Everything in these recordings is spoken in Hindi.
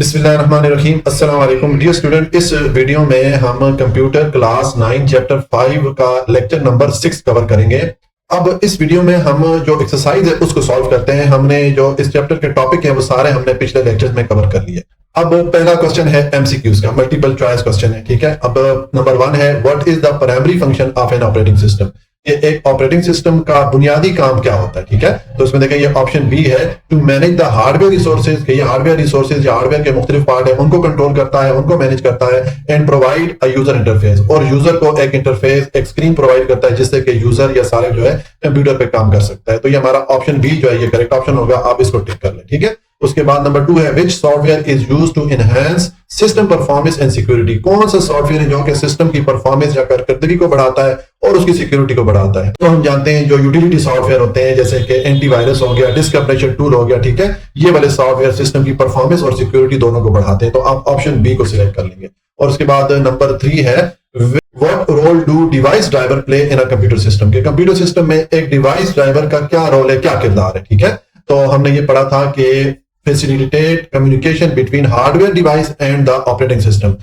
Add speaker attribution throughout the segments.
Speaker 1: बिस्मिल्लाहिर्रहमानिर्रहीम। अस्सलाम वालेकुम डियर स्टूडेंट। इस वीडियो में हम कंप्यूटर क्लास 9 चैप्टर 5 का लेक्चर नंबर 6 कवर करेंगे। अब इस वीडियो में हम जो एक्सरसाइज है उसको सॉल्व करते हैं। हमने जो इस चैप्टर के टॉपिक है वो सारे हमने पिछले लेक्चर्स में कवर कर लिए। अब पहला क्वेश्चन है एमसीक्यूज का, मल्टीपल चॉइस क्वेश्चन है, ठीक है। अब नंबर 1 है, what is the primary function of an operating system. ये एक ऑपरेटिंग सिस्टम का बुनियादी काम क्या होता है, ठीक है। तो इसमें देखें, ये ऑप्शन बी है, to manage the hardware resources. ये हार्डवेयर रिसोर्सेज या हार्डवेयर के मुख्तलिफ पार्ट है उनको कंट्रोल करता है, उनको मैनेज करता है। And provide a user interface, और यूजर को एक इंटरफेस, एक स्क्रीन प्रोवाइड करता है जिससे कि यूजर या सारे जो है कंप्यूटर पे काम कर सकता है। तो ये हमारा ऑप्शन बी जो है ये करेक्ट ऑप्शन होगा। आप इसको टिक कर लें, ठीक है। उसके बाद नंबर 2 है, which software is used to enhance system performance and security. कौन सा सॉफ्टवेयर है जो कि सिस्टम की परफॉर्मेंस या कारकर्दगी को बढ़ाता है और उसकी सिक्योरिटी को बढ़ाता है। तो हम जानते हैं जो यूटिलिटी सॉफ्टवेयर होते हैं जैसे कि एंटीवायरस हो गया, डिस्क अपडेशन टूल हो गया, ठीक है। ये वाले सॉफ्टवेयर सिस्टम की परफॉर्मेंस और सिक्योरिटी दोनों को बढ़ाते हैं। तो आप ऑप्शन बी को सिलेक्ट कर लेंगे। और उसके बाद नंबर 3 है, what role do device driver play in a computer system. के कंप्यूटर सिस्टम में एक डिवाइस ड्राइवर का क्या रोल है, क्या किरदार है, ठीक है। तो हमने ये पढ़ा था कि facilitate communication between hardware device and the operating system.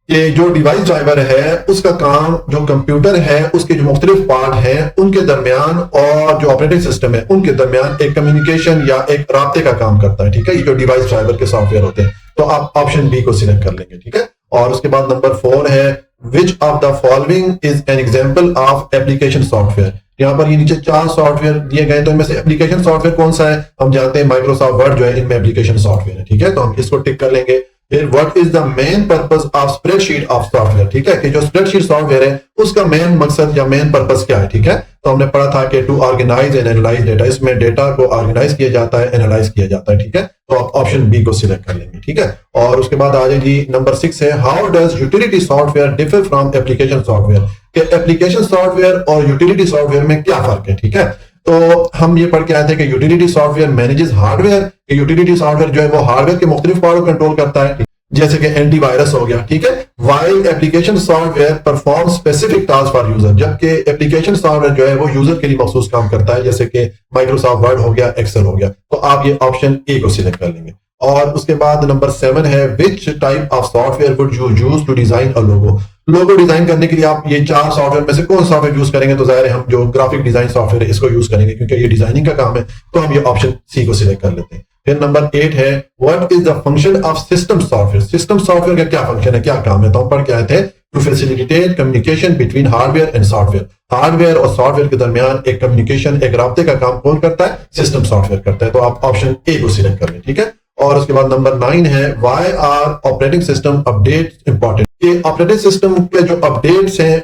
Speaker 1: ये जो डिवाइस ड्राइवर है उसका काम जो कंप्यूटर है उसके जो मुख्तलिफ पार्ट हैं उनके दरमियान और जो ऑपरेटिंग सिस्टम है उनके दरमियान एक कम्युनिकेशन या एक राब्ते का काम करता है, ठीक है। ये जो डिवाइस ड्राइवर के सॉफ्टवेयर होते हैं। तो आप ऑप्शन बी को सिलेक्ट कर लेंगे, ठीक है। और उसके बाद नंबर 4 है, which of the following is an example of application software. यहाँ पर ये नीचे 4 सॉफ्टवेयर दिए गए, तो इनमें से एप्लीकेशन सॉफ्टवेयर कौन सा है। हम जानते हैं माइक्रोसॉफ्ट वर्ड जो है इनमें एप्लीकेशन सॉफ्टवेयर है, ठीक है। तो हम इसको टिक कर लेंगे। फिर what is the main purpose of spreadsheet of software, ठीक है। कि जो स्प्रेडशीट सॉफ्टवेयर है उसका मेन मकसद या मेन पर्पस क्या है, ठीक है। तो हमने पढ़ा था कि to organize and analyze data. इसमें डेटा को ऑर्गेनाइज किया जाता है, एनालाइज किया जाता है, ठीक है। तो आप ऑप्शन बी को सिलेक्ट कर लेंगे, ठीक है। और उसके बाद आ जाए जी नंबर 6 है, how does utility software differ from application software. कि एप्लीकेशन सॉफ्टवेयर और यूटिलिटी सॉफ्टवेयर में क्या फर्क है, ठीक है। तो हम ये पढ़ के आए थे कि utility software manages hardware. Utility software जो है वो हार्डवेयर के मुख्तलिफ पार्ट को कंट्रोल करता है, जैसे कि एंटीवायरस हो गया, ठीक है। While application software perform specific task for user. जबकि एप्लीकेशन सॉफ्टवेयर जो है वो यूजर के लिए मखसूस काम करता है, जैसे कि माइक्रोसॉफ्ट वर्ड हो गया, एक्सेल हो गया। तो आप ये ऑप्शन ए को सिलेक्ट कर लेंगे। और उसके बाद नंबर 7 है, which type of software would you use to design a logo. Logo design करने के लिए आप ये 4 सॉफ्टवेयर में से कौन सा सॉफ्टवेयर यूज करेंगे। तो जाहिर है हम जो ग्राफिक डिजाइन सॉफ्टवेयर है इसको यूज करेंगे क्योंकि ये डिजाइनिंग का काम है। तो हम ये ऑप्शन सी को सिलेक्ट कर लेते हैं। फिर नंबर 8 है, what is the function of system software. System software का क्या फंक्शन है, क्या काम है। तो हम पढ़ के आए थे, to facilitate communication between hardware and software. Hardware और सॉफ्टवेयर के दरमियान एक कम्युनिकेशन, एक राब्ते का काम कौन करता है, सिस्टम सॉफ्टवेयर करता है। तो आप ऑप्शन ए को सिलेक्ट कर लें, ठीक है। और उसके बाद नंबर 9 है, why are operating system update important. ये ऑपरेटिंग सिस्टम के जो अपडेट्स हैं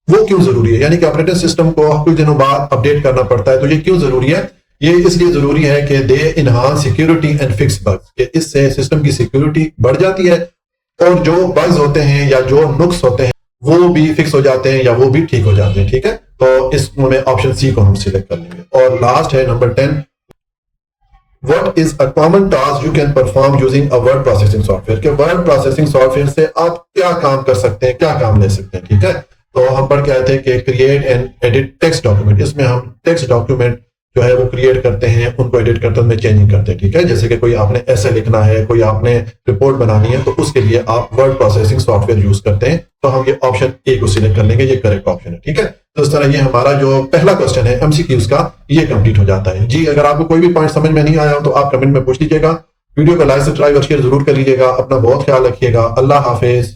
Speaker 1: वो क्यों जरूरी है, यानी कि ऑपरेटिंग सिस्टम को कुछ दिनों बाद अपडेट करना पड़ता है। तो ये क्यों जरूरी है, ये इसलिए जरूरी है कि they enhance security and fix bugs. कि इससे सिस्टम की सिक्योरिटी बढ़ जाती है और जो बग्स होते हैं या जो नुक्स होते हैं वो भी फिक्स हो जाते हैं या वो भी ठीक हो जाते हैं, ठीक है। तो इसमें ऑप्शन सी को हम सिलेक्ट कर लेंगे। और लास्ट है number 10, What is a common task you can perform using a word processing software। के वर्ड प्रोसेसिंग सॉफ्टवेयर से आप क्या काम कर सकते हैं, क्या काम ले सकते हैं, ठीक है। तो हम पढ़ के आए थे कि create and edit text document. इसमें हम टेक्स्ट डॉक्यूमेंट जो है वो क्रिएट करते हैं, उनको एडिट करते हैं, उनमें चेंजिंग करते हैं, ठीक है। जैसे कि कोई आपने ऐसे लिखना है, कोई आपने रिपोर्ट बनानी है, तो उसके लिए आप वर्ड प्रोसेसिंग सॉफ्टवेयर यूज करते हैं। तो हम ये ऑप्शन ए को सिलेक्ट कर लेंगे, ये करेक्ट ऑप्शन है, ठीक है। तो इस तरह ये हमारा जो पहला क्वेश्चन है एमसीक्यूज का ये कंप्लीट हो जाता है जी। अगर आपको कोई भी पॉइंट समझ में नहीं आया हो तो आप कमेंट में पूछ लीजिएगा। वीडियो को लाइक, सब्सक्राइब और शेयर जरूर कर लीजिएगा। अपना बहुत ख्याल रखिएगा। अल्लाह हाफिज।